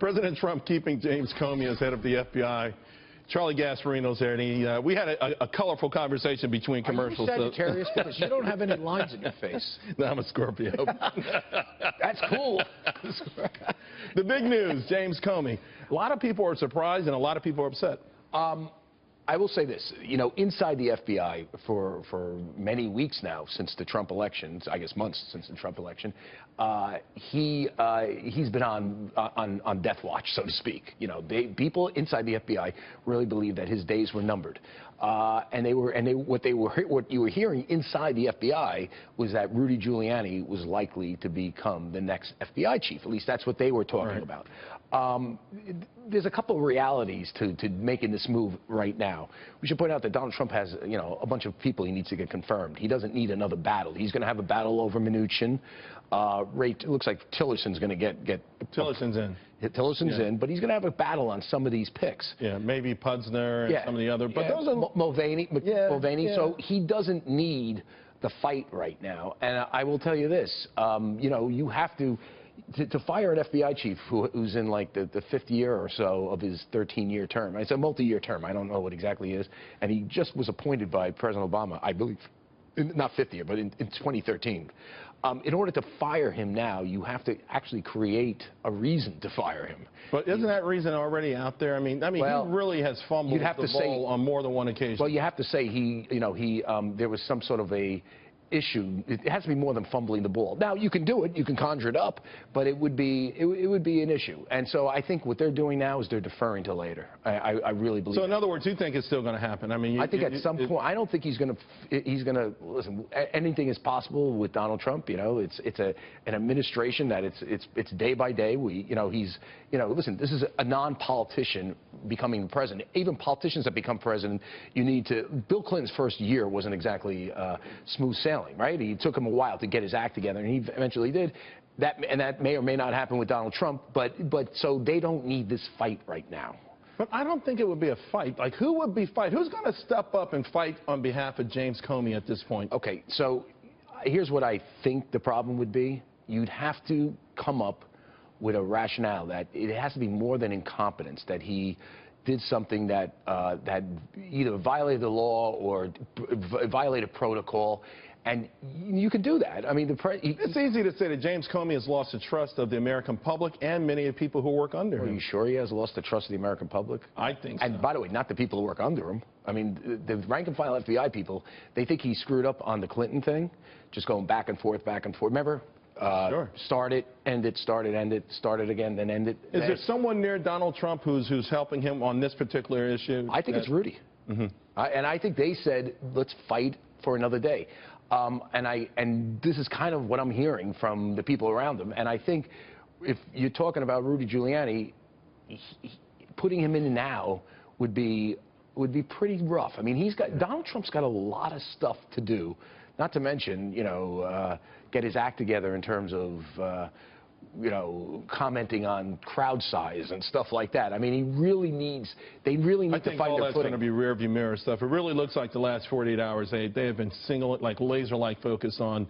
President Trump keeping James Comey as head of the FBI. Charlie Gasparino's there, and we had a colorful conversation between commercials. Are you Sagittarius? Because you don't have any lines in your face. No, I'm a Scorpio. That's cool. The big news, James Comey. A lot of people are surprised, and a lot of people are upset. I will say this, you know, inside the FBI for many weeks now since the Trump election, I guess months since the Trump election, he's been on death watch, so to speak. You know, people inside the FBI really believe that his days were numbered, what you were hearing inside the FBI was that Rudy Giuliani was likely to become the next FBI chief. At least that's what they were talking about. There's a couple of realities to making this move right now. We should point out that Donald Trump has, you know, a bunch of people he needs to get confirmed. He doesn't need another battle. He's going to have a battle over Mnuchin. It looks like Tillerson's going to get Tillerson's in. Tillerson's in, but he's going to have a battle on some of these picks. Yeah, maybe Pudzner and some of the other. But those are Mulvaney. So he doesn't need the fight right now. And I will tell you this, you know, you have to fire an FBI chief who's in like the fifth year or so of his 13-year term. It's a multi-year term. I don't know what exactly it is. And he just was appointed by President Obama, I believe, not fifth year, but in 2013. In order to fire him now, you have to actually create a reason to fire him. But isn't that reason already out there? I mean, well, he really has fumbled the ball on more than one occasion. Well, you have to say there was some sort of a issue. It has to be more than fumbling the ball. Now, you can do it, you can conjure it up, but it would be an issue. And so I think what they're doing now is they're deferring to later. I really believe. So in other words, you think it's still going to happen? I mean, I think at some point. I don't think he's going to listen. Anything is possible with Donald Trump. You know, it's an administration that it's day by day. Listen, this is a non-politician becoming president. Even politicians that become president, you need to. Bill Clinton's first year wasn't exactly smooth sailing. Right? He took him a while to get his act together, and he eventually did. That may or may not happen with Donald Trump, but so they don't need this fight right now. But I don't think it would be a fight. Like, who would be fight? Who's going to step up and fight on behalf of James Comey at this point? Okay, so here's what I think the problem would be. You'd have to come up with a rationale that it has to be more than incompetence, that he did something that either violated the law or violated protocol. And you can do that. I mean, it's easy to say that James Comey has lost the trust of the American public and many of the people who work under him. Are you sure he has lost the trust of the American public? I think so. And by the way, not the people who work under him. I mean, the rank-and-file FBI people, they think he screwed up on the Clinton thing, just going back and forth, back and forth. Remember? Sure. Start it, end it, start it, end it, start it again, then end it. Is there someone near Donald Trump who's helping him on this particular issue? I think it's Rudy. Mm-hmm. And I think they said, let's fight for another day. And this is kind of what I'm hearing from the people around him. And I think if you're talking about Rudy Giuliani, putting him in now would be pretty rough. I mean, Donald Trump's got a lot of stuff to do, not to mention, get his act together in terms of, commenting on crowd size and stuff like that. I mean, they really need to find their footing. I think all that's going to be rearview mirror stuff. It really looks like the last 48 hours, they have been laser-like focused on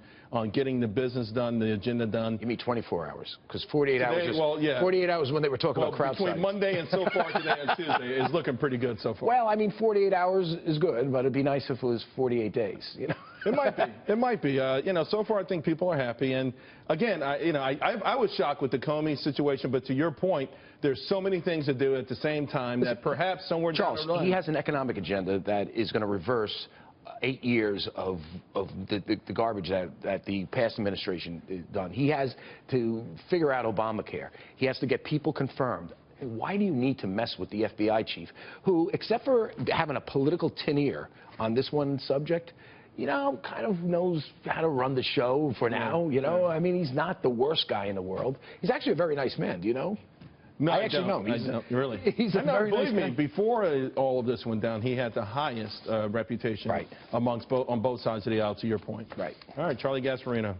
getting the business done, the agenda done. You mean 24 hours? Because 48 hours is, well, yeah. 48 hours when they were talking about crowd size. Between Monday and so far today and Tuesday is looking pretty good so far. Well, I mean, 48 hours is good, but it'd be nice if it was 48 days, It might be. It might be. So far I think people are happy. And again, I was shocked with the Comey situation, but to your point, there's so many things to do at the same time that perhaps somewhere down the line. Charles, he has an economic agenda that is going to reverse 8 years of the garbage that the past administration done. He has to figure out Obamacare. He has to get people confirmed. Why do you need to mess with the FBI chief, who, except for having a political tin ear on this one subject, kind of knows how to run the show for now, I mean, he's not the worst guy in the world. He's actually a very nice man, do you know? No, I actually know. I don't, really. He's a very nice man. Before all of this went down, he had the highest reputation on both sides of the aisle, to your point. Right. All right, Charlie Gasparino.